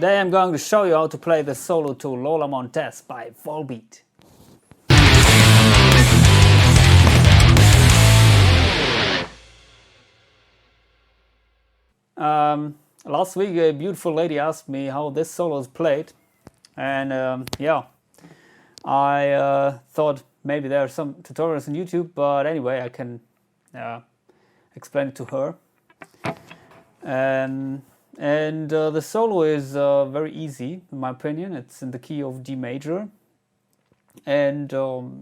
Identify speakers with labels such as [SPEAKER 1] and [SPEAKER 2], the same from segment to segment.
[SPEAKER 1] Today I'm going to show you how to play the solo to Lola Montez by Volbeat. Last week a beautiful lady asked me how this solo is played, and yeah, I thought maybe there are some tutorials on YouTube, but anyway I can explain it to her. And the solo is very easy in my opinion. It's in the key of D major, and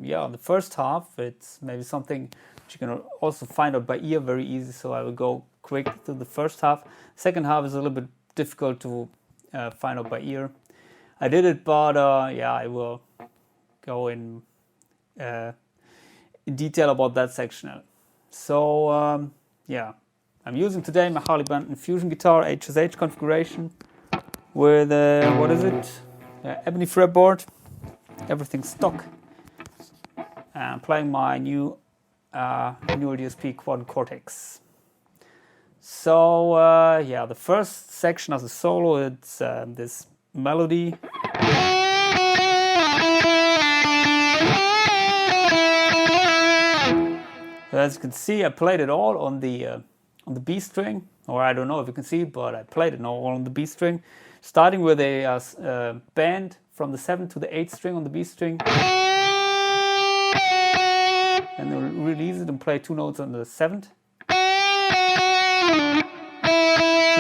[SPEAKER 1] yeah, the first half it's maybe something which you can also find out by ear very easy, so I will go quick through the first half. Second half is a little bit difficult to find out by ear. I did it, but yeah, I will go in detail about that section. So yeah, I'm using today my Harley Benton Fusion guitar HSH configuration with what is it? Ebony fretboard. Everything's stock. I'm playing my newer DSP Quad cortex. So yeah, the first section of the solo, it's this melody. As you can see, I played it all on the B string, or I don't know if you can see, but I played it all on the B string, starting with a bend from the 7th to the 8th string on the B string, and then release it and play 2 notes on the 7th, 2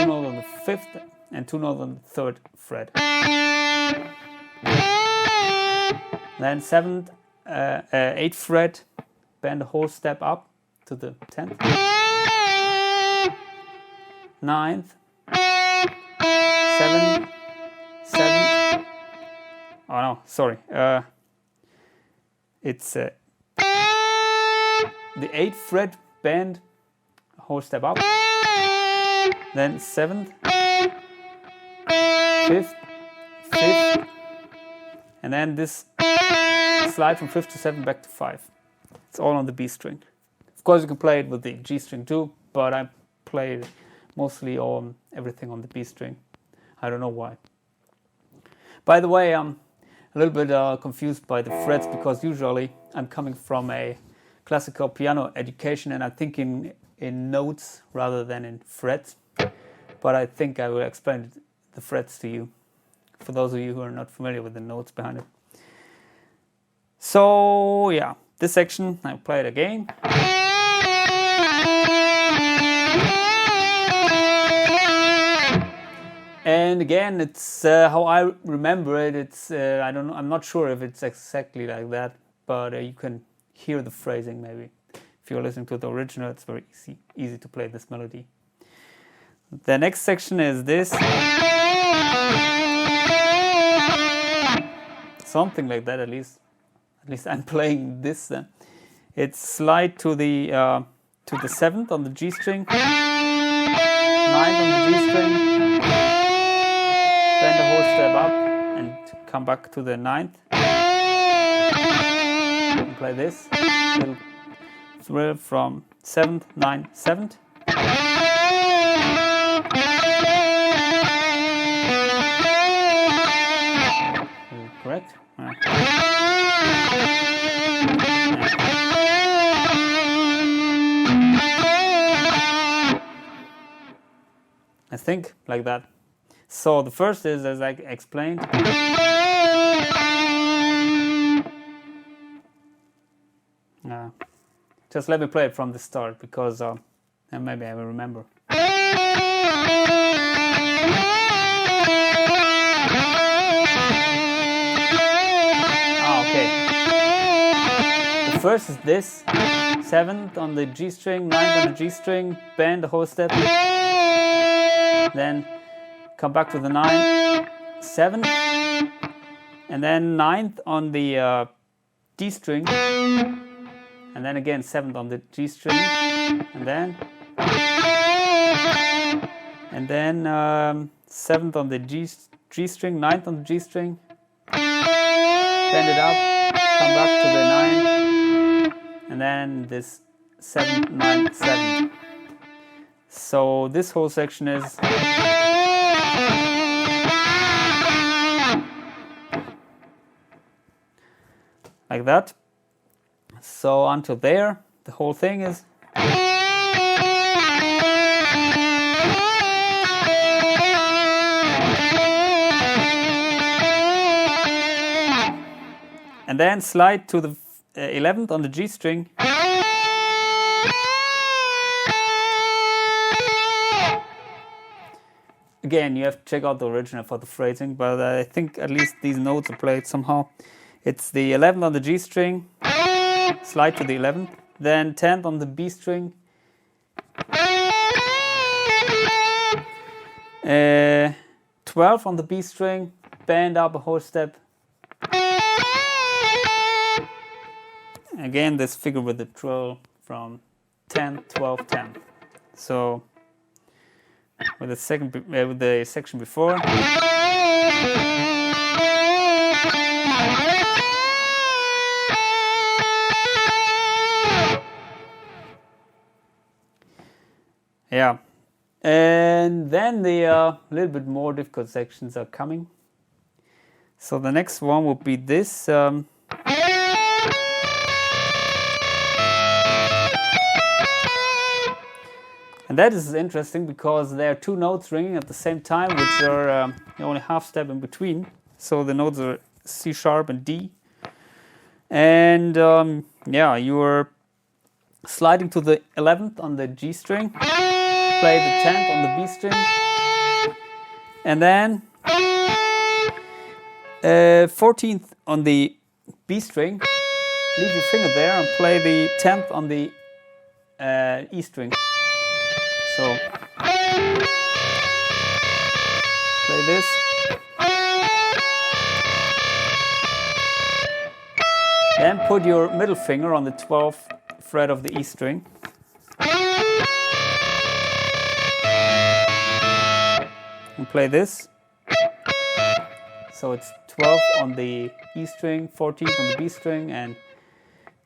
[SPEAKER 1] notes on the 5th, and 2 notes on the 3rd fret. Then 7th, 8th fret, bend the whole step up to the 10th. 9th, 7th, 7th. Oh no, sorry. It's the 8th fret, bend, whole step up. Then 7th, 5th, 5th, and then this slide from 5th to 7th back to 5. It's all on the B string. Of course, you can play it with the G string too, but I play mostly on everything on the B string. I don't know why. By the way, I'm a little bit confused by the frets, because usually I'm coming from a classical piano education and I'm thinking in notes rather than in frets. But I think I will explain the frets to you, for those of you who are not familiar with the notes behind it. So yeah, this section I play it again. And again, it's how I remember it. It's I don't know. I'm not sure if it's exactly like that, but you can hear the phrasing maybe. If you're listening to the original, it's very easy to play this melody. The next section is this, something like that. At least I'm playing this. Then it's slide to the 7th on the G string, 9th on the G string. Bend the whole step up and come back to the 9th. And play this little thrill from 7th, 9th, 7th. Correct? I think like that. So the first is, as I explained, just let me play it from the start, because then maybe I will remember. Okay. The first is this, 7th on the G string, 9th on the G string, bend the whole step, then come back to the 9th, 7th, and then 9th on the D string, and then again 7th on the G string, and then 7th on the G string, 9th on the G string, bend it up, come back to the 9th, and then this 7th, 9th, 7th. So this whole section is like that. So until there, the whole thing is. And then slide to the 11th on the G string. Again, you have to check out the original for the phrasing, but I think at least these notes are played somehow. It's the 11th on the G string, slide to the 11th, then 10th on the B string, 12th on the B string, bend up a whole step. Again, this figure with the trill from 10, 12, 10. So with the section before. Yeah, and then the little bit more difficult sections are coming. So the next one will be this. And that is interesting because there are two notes ringing at the same time, which are only half step in between. So the notes are C sharp and D. And yeah, you are sliding to the 11th on the G string, play the 10th on the B string, and then 14th on the B string. Leave your finger there and play the 10th on the E string. So play this. Then put your middle finger on the 12th fret of the E string. And play this. So it's 12 on the E string, 14th on the B string, and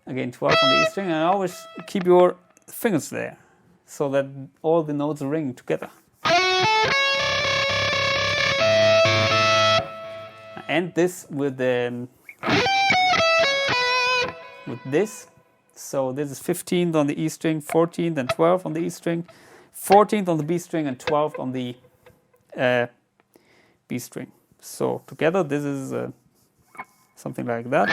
[SPEAKER 1] again 12 on the E string. And always keep your fingers there, so that all the notes are ringing together. And this with this. So this is 15th on the E string, 14th and 12th on the E string, 14th on the B string, and 12th on the B string. So together this is something like that.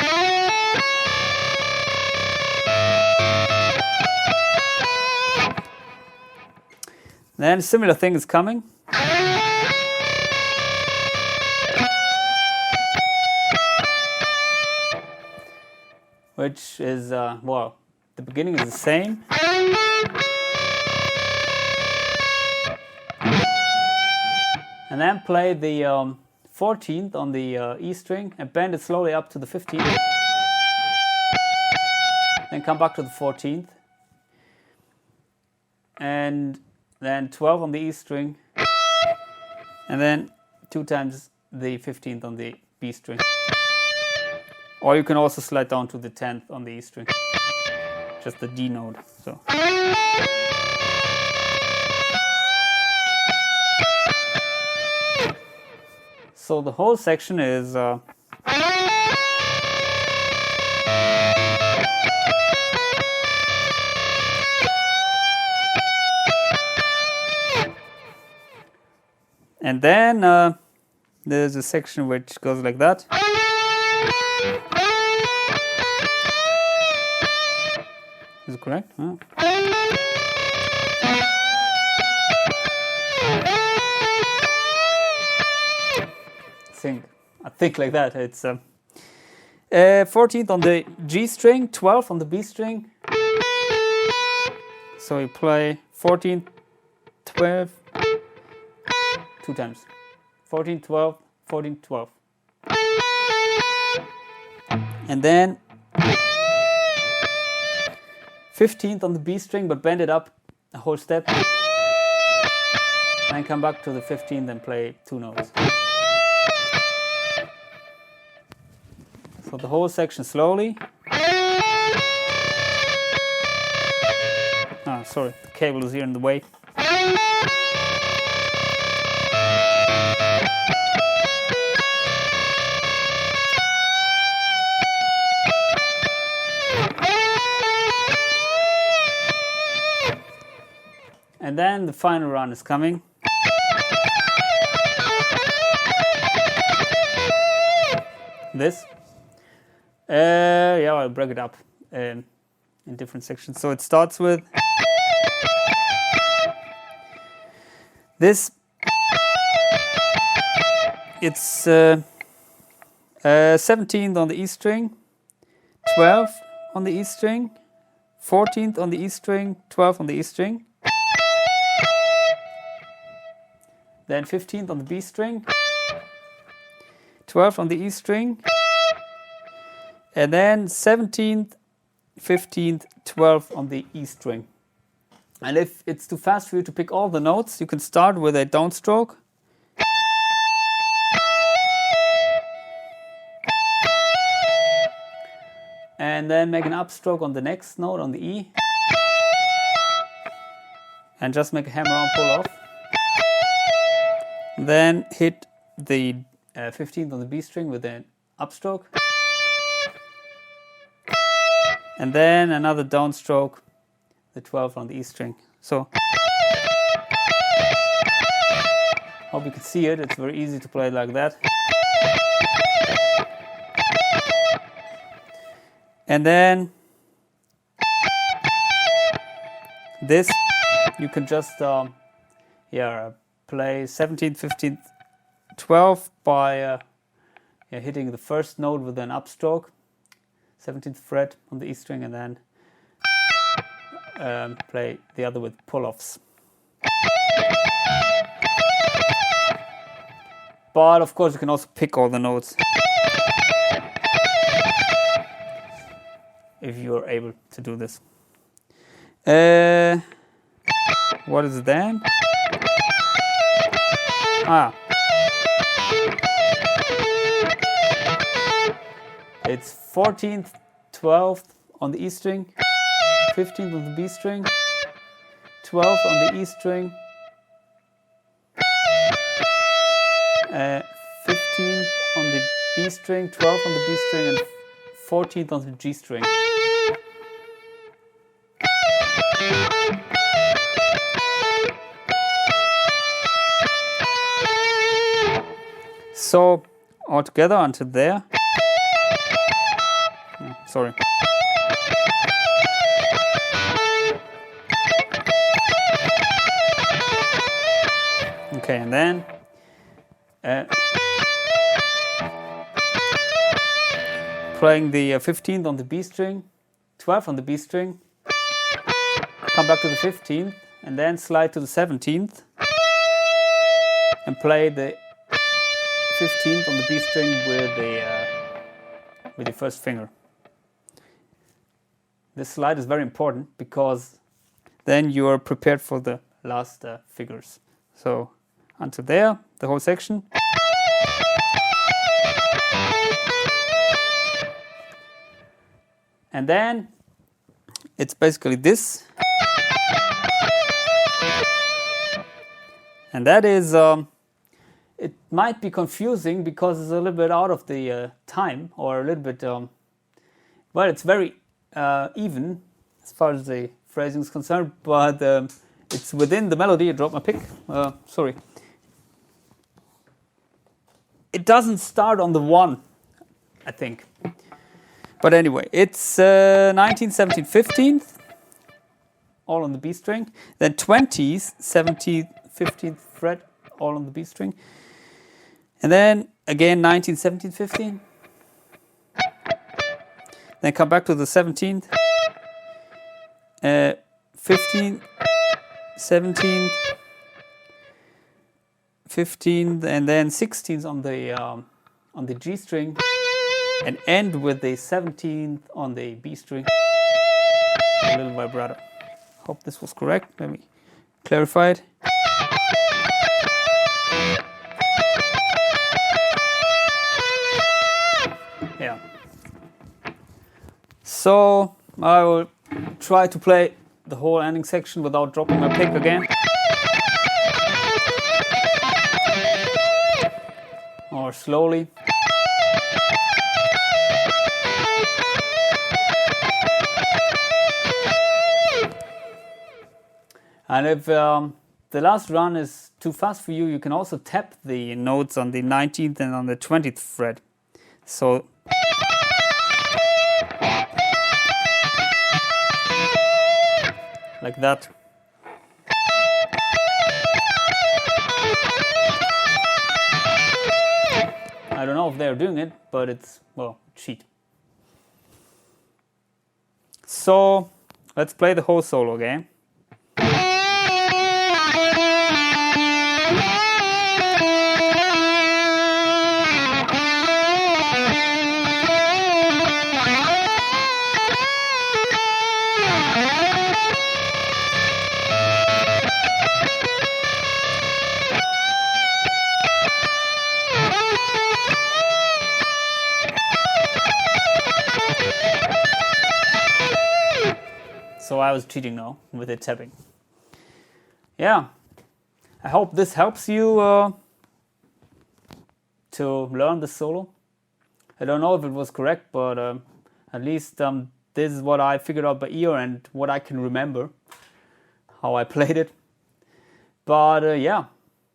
[SPEAKER 1] Then a similar thing is coming. Which is, well, the beginning is the same. And then play the 14th on the E string and bend it slowly up to the 15th. Then come back to the 14th. And then 12 on the E string, and then 2 times the 15th on the B string. Or you can also slide down to the 10th on the E string, just the D note. So the whole section is and then there's a section which goes like that. Is it correct? Huh? I think like that. It's 14th on the G string, 12th on the B string. So you play 14, 12, 2 times. 14, 12, 14, 12. And then 15th on the B string, but bend it up a whole step. And come back to the 15th and play 2 notes. So the whole section slowly. Ah, sorry, the cable is here in the way. And then the final run is coming. This. Yeah, I'll break it up in different sections. So it starts with this. It's 17th on the E string, 12th on the E string, 14th on the E string, 12th on the E string, then 15th on the B string, 12th on the E string, and then 17th, 15th, 12th on the E string. And if it's too fast for you to pick all the notes, you can start with a downstroke. And then make an upstroke on the next note, on the E. And just make a hammer on pull off. Then hit the 15th on the B string with an upstroke. And then another downstroke, the 12th on the E string. So, hope you can see it. It's very easy to play it like that. And then this, you can just play 17th, 15th, 12th by hitting the first note with an upstroke, 17th fret on the E string, and then play the other with pull-offs. But of course you can also pick all the notes if you're able to do this. What is it then? It's 14th, 12th on the E string, 15th on the B string, 12th on the E string, 15th on the B string, 12th on the B string, and 14th on the G string. So all together until there. Sorry. Okay, and then playing the 15th on the B string, 12th on the B string, come back to the 15th, and then slide to the 17th, and play the 15th on the B string with the first finger. This slide is very important because then you are prepared for the last figures. So until there, the whole section. And then it's basically this. And that is, it might be confusing because it's a little bit out of the time, or a little bit, well, it's very even as far as the phrasing is concerned, but it's within the melody. I dropped my pick, sorry. It doesn't start on the 1, I think. But anyway, it's 19th, 17th, 15th, all on the B string. Then 20th, 17th, 15th fret, all on the B string. And then again 19th, 17th, 15th. Then come back to the 17th, 15th, 17th, 15th, and then 16th on the G string, and end with the 17th on the B string. A little vibrato. Hope this was correct. Let me clarify it. Yeah. So I will try to play the whole ending section without dropping my pick again. Or slowly. And if the last run is too fast for you, you can also tap the notes on the 19th and on the 20th fret. So like that. I don't know if they're doing it, but it's, well, cheat. So let's play the whole solo again. So I was cheating now with the tapping. Yeah, I hope this helps you to learn the solo. I don't know if it was correct, but at least this is what I figured out by ear and what I can remember, how I played it. But yeah,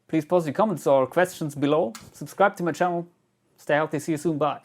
[SPEAKER 1] please post your comments or questions below. Subscribe to my channel. Stay healthy. See you soon. Bye.